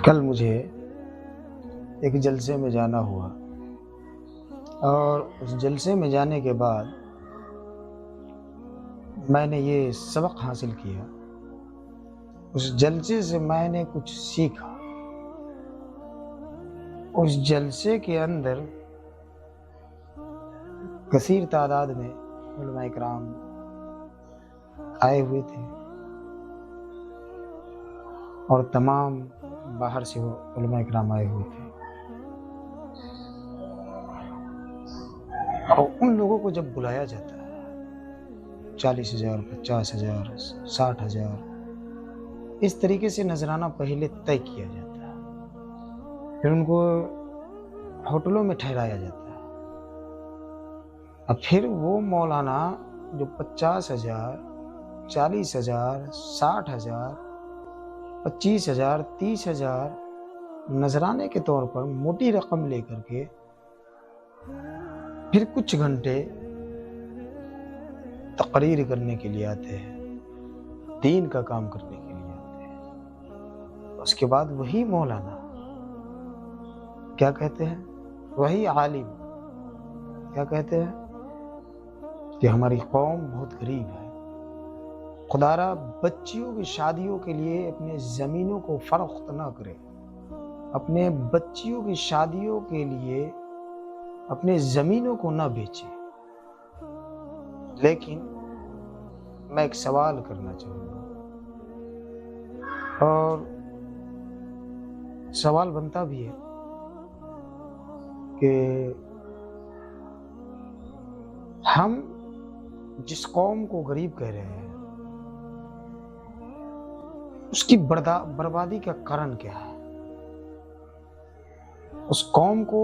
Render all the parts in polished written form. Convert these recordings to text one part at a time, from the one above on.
کل مجھے ایک جلسے میں جانا ہوا اور اس جلسے میں جانے کے بعد میں نے یہ سبق حاصل کیا، اس جلسے سے میں نے کچھ سیکھا۔ اس جلسے کے اندر کثیر تعداد میں علماء کرام آئے ہوئے تھے اور تمام باہر سے وہ علماء کرام آئے ہوئے تھے، اور ان لوگوں کو جب بلایا جاتا ہے 40,000 50,000 60,000 اس طریقے سے نذرانہ پہلے طے کیا جاتا ہے، پھر ان کو ہوٹلوں میں ٹھہرایا جاتا ہے، اب پھر وہ مولانا جو 50,000 40,000 60,000 25,000 30,000 نذرانے کے طور پر موٹی رقم لے کر کے پھر کچھ گھنٹے تقریر کرنے کے لیے آتے ہیں، دین کا کام کرنے کے لیے آتے ہیں۔ اس کے بعد وہی مولانا کیا کہتے ہیں، وہی عالم کیا کہتے ہیں کہ ہماری قوم بہت غریب ہے، خدا را بچیوں کی شادیوں کے لیے اپنے زمینوں کو فروخت نہ کرے، اپنے بچیوں کی شادیوں کے لیے اپنے زمینوں کو نہ بیچے۔ لیکن میں ایک سوال کرنا چاہوں گا، اور سوال بنتا بھی ہے کہ ہم جس قوم کو غریب کہہ رہے ہیں اس کی بربادی کا کارن کیا ہے؟ اس قوم کو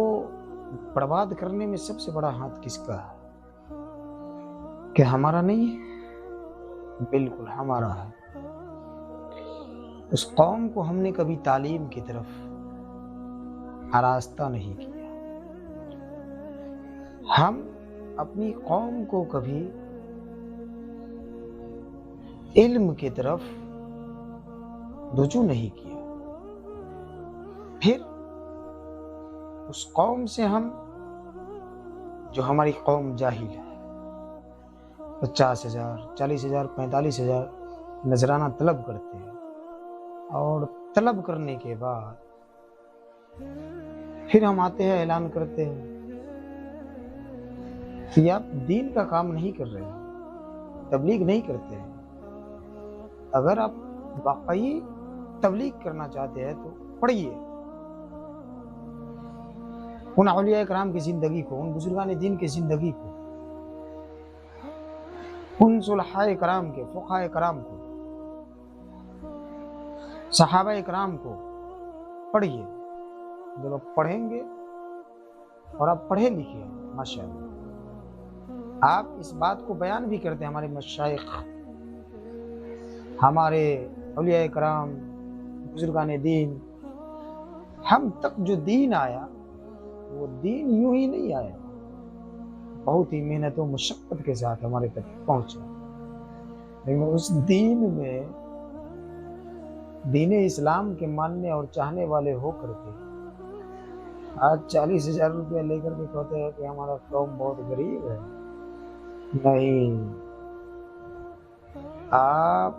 برباد کرنے میں سب سے بڑا ہاتھ کس کا ہے؟ کہ ہمارا نہیں ہے؟ بالکل ہمارا ہے۔ اس قوم کو ہم نے کبھی تعلیم کی طرف آراستہ نہیں کیا، ہم اپنی قوم کو کبھی علم کی طرف رجوع نہیں کیا، پھر اس قوم سے ہم جو ہماری قوم جاہل ہے 50,000 40,000 45,000 نذرانہ طلب کرتے ہیں، اور طلب کرنے کے بعد پھر ہم آتے ہیں اعلان کرتے ہیں کہ آپ دین کا کام نہیں کر رہے ہیں، تبلیغ نہیں کرتے ہیں۔ اگر آپ واقعی تبلیغ کرنا چاہتے ہیں تو پڑھیے ان اولیاء کرام کی زندگی کو، ان بزرگان دین کی زندگی کو، ان صلحاء کرام کے، فقہاء کرام کو، صحابہ کرام کو پڑھیے۔ جب آپ پڑھیں گے اور آپ پڑھے لکھے ہیں ماشاءاللہ، آپ اس بات کو بیان بھی کرتے ہیں، ہمارے مشائخ، ہمارے اولیاء کرام، بزرگان دین، ہم تک جو دین آیا وہ دین یوں ہی نہیں آیا، بہت ہی محنت و مشقت کے ساتھ ہمارے تک پہنچا، لیکن اس دین میں دین اسلام کے ماننے اور چاہنے والے ہو کر کے آج 40,000 روپیہ لے کر کے کہتے ہیں کہ ہمارا قوم بہت غریب ہے۔ نہیں، آپ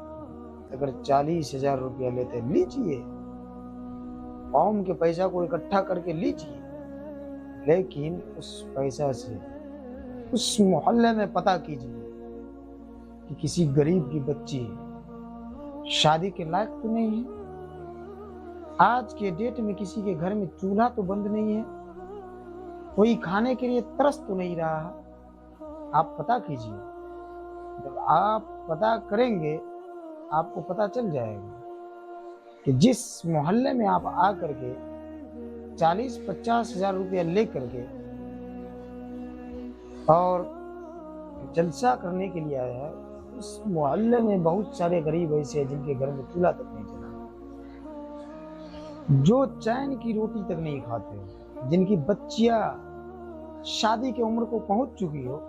اگر 40,000 روپیہ لیتے لیجئے، قوم کے پیسہ کو اکٹھا کر کے لیجئے، لیکن اس پیسہ سے اس محلے میں پتہ کیجئے کہ کسی غریب کی بچی شادی کے لائق تو نہیں ہے، آج کے ڈیٹ میں کسی کے گھر میں چولہا تو بند نہیں ہے، کوئی کھانے کے لیے ترس تو نہیں رہا۔ آپ پتہ کیجئے، جب آپ پتہ کریں گے آپ کو پتہ چل جائے گا کہ جس محلے میں آپ آ کر کے 40-50,000 روپیہ لے کر کے اور جلسہ کرنے کے لیے آیا ہے، اس محلے میں بہت سارے غریب ایسے ہیں جن کے گھر میں چولہا تک نہیں چلا، جو چین کی روٹی تک نہیں کھاتے، جن کی بچیاں شادی کی عمر کو پہنچ چکی ہو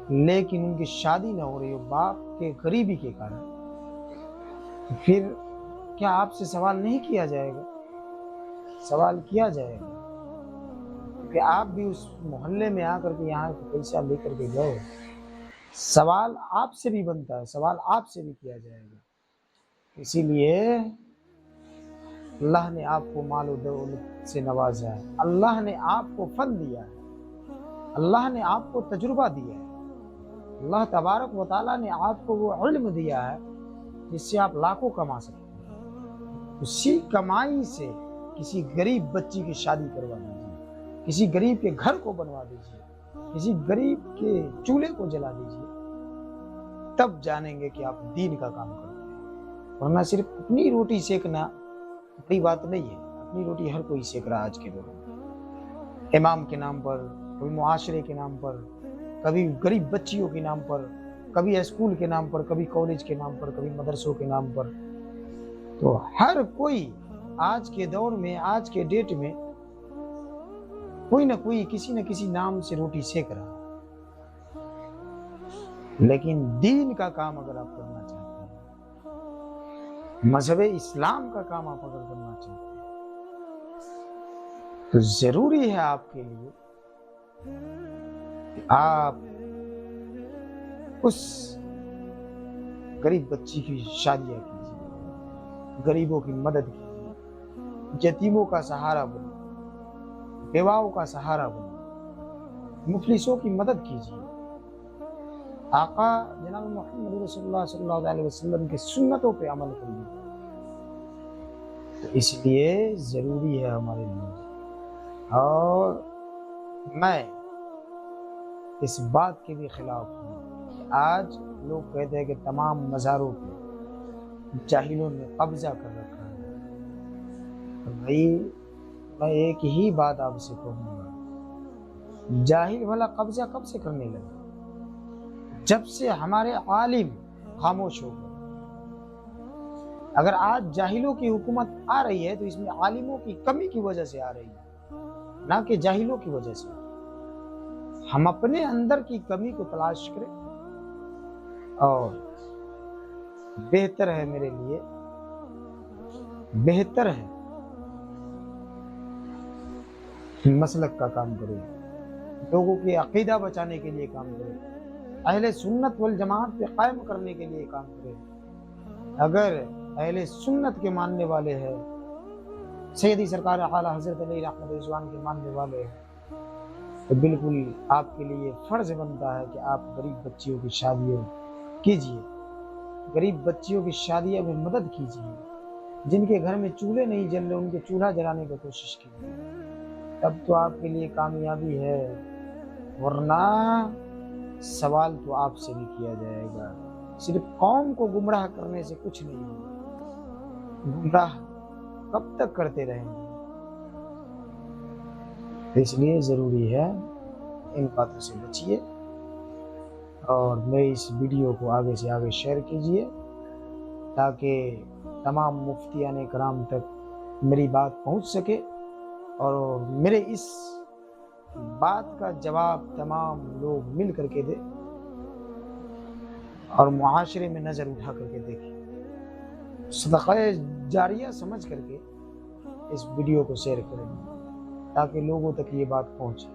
لیکن ان کی شادی نہ ہو رہی ہو باپ کے غریبی کے کارن، پھر کیا آپ سے سوال نہیں کیا جائے گا سوال کیا جائے گا، کہ آپ بھی اس محلے میں آ کر کے یہاں پیسہ لے کر کے گئے، سوال آپ سے بھی بنتا ہے، سوال آپ سے بھی کیا جائے گا۔ اسی لیے اللہ نے آپ کو مال و دولت سے نوازا ہے، اللہ نے آپ کو فن دیا ہے، اللہ نے آپ کو تجربہ دیا ہے، اللہ تبارک و تعالیٰ نے آپ کو وہ علم دیا ہے جس سے آپ لاکھوں کما سکتے ہیں۔ اسی کمائی سے کسی غریب بچی کی شادی کروا دیجیے، کسی غریب کے گھر کو بنوا دیجیے، کسی غریب کے چولہے کو جلا دیجیے، تب جانیں گے کہ آپ دین کا کام کرتے ہیں۔ ورنہ صرف اپنی روٹی سیکنا بڑی بات نہیں ہے، اپنی روٹی ہر کوئی سیک رہا ہے آج کے دور میں، امام کے نام پر، کبھی معاشرے کے نام پر، کبھی غریب بچیوں کے نام پر، کبھی اسکول کے نام پر، کبھی کالج کے نام پر، کبھی مدرسوں کے نام پر۔ تو ہر کوئی آج کے دور میں، آج کے ڈیٹ میں کوئی نہ کوئی کسی نہ کسی نام سے روٹی سیک رہا ہے۔ لیکن دین کا کام اگر آپ کرنا چاہتے ہیں، مذہب اسلام کا کام آپ اگر کرنا چاہتے ہیں، تو ضروری ہے آپ کے لیے کہ آپ اس غریب بچی کی شادیاں کیجیے، غریبوں کی مدد کیجیے، یتیموں کا سہارا بنیے، بیواؤں کا سہارا بنیے، مفلسوں کی مدد کیجیے، آقا جناب محمد رسول اللہ صلی اللہ علیہ وسلم کی سنتوں پہ عمل کریے۔ تو اس لیے ضروری ہے ہمارے لیے، اور میں اس بات کے بھی خلاف ہوں کہ آج لوگ کہتے ہیں کہ تمام مزاروں پہ جاہلوں نے قبضہ کر رکھا ہے۔ تو بھائی میں ایک ہی بات آپ سے کہوں گا، جاہل بھلا قبضہ کب سے کرنے لگا؟ جب سے ہمارے عالم خاموش ہو گئے۔ اگر آج جاہلوں کی حکومت آ رہی ہے تو اس میں عالموں کی کمی کی وجہ سے آ رہی ہے، نہ کہ جاہلوں کی وجہ سے۔ ہم اپنے اندر کی کمی کو تلاش کریں، اور بہتر ہے میرے لیے، بہتر ہے مسلک کا کام کریں، لوگوں کے عقیدہ بچانے کے لیے کام کریں، اہل سنت والجماعت پہ قائم کرنے کے لیے کام کریں۔ اگر اہل سنت کے ماننے والے ہیں، سیدی سرکار اعلیٰ حضرت علی رحمت رضوان کے ماننے والے ہیں، تو بالکل آپ کے لیے فرض بنتا ہے کہ آپ غریب بچیوں کی شادیاں کیجیے، غریب بچیوں کی شادیوں میں مدد کیجیے، جن کے گھر میں چولہے نہیں جل رہے ان کے چولہا جلانے کی کوشش کیجیے، تب تو آپ کے لیے کامیابی ہے۔ ورنہ سوال تو آپ سے بھی کیا جائے گا۔ صرف قوم کو گمراہ کرنے سے کچھ نہیں ہوگا، گمراہ کب تک کرتے رہیں گے؟ اس لیے ضروری ہے ان باتوں سے بچیے، اور میری اس ویڈیو کو آگے سے آگے شیئر کیجیے، تاکہ تمام مفتیان کرام تک میری بات پہنچ سکے، اور میرے اس بات کا جواب تمام لوگ مل کر کے دے، اور معاشرے میں نظر اٹھا کر کے دیکھیں، صدقہ جاریہ سمجھ کر کے اس ویڈیو کو شیئر کریں، تاکہ لوگوں تک یہ بات پہنچے۔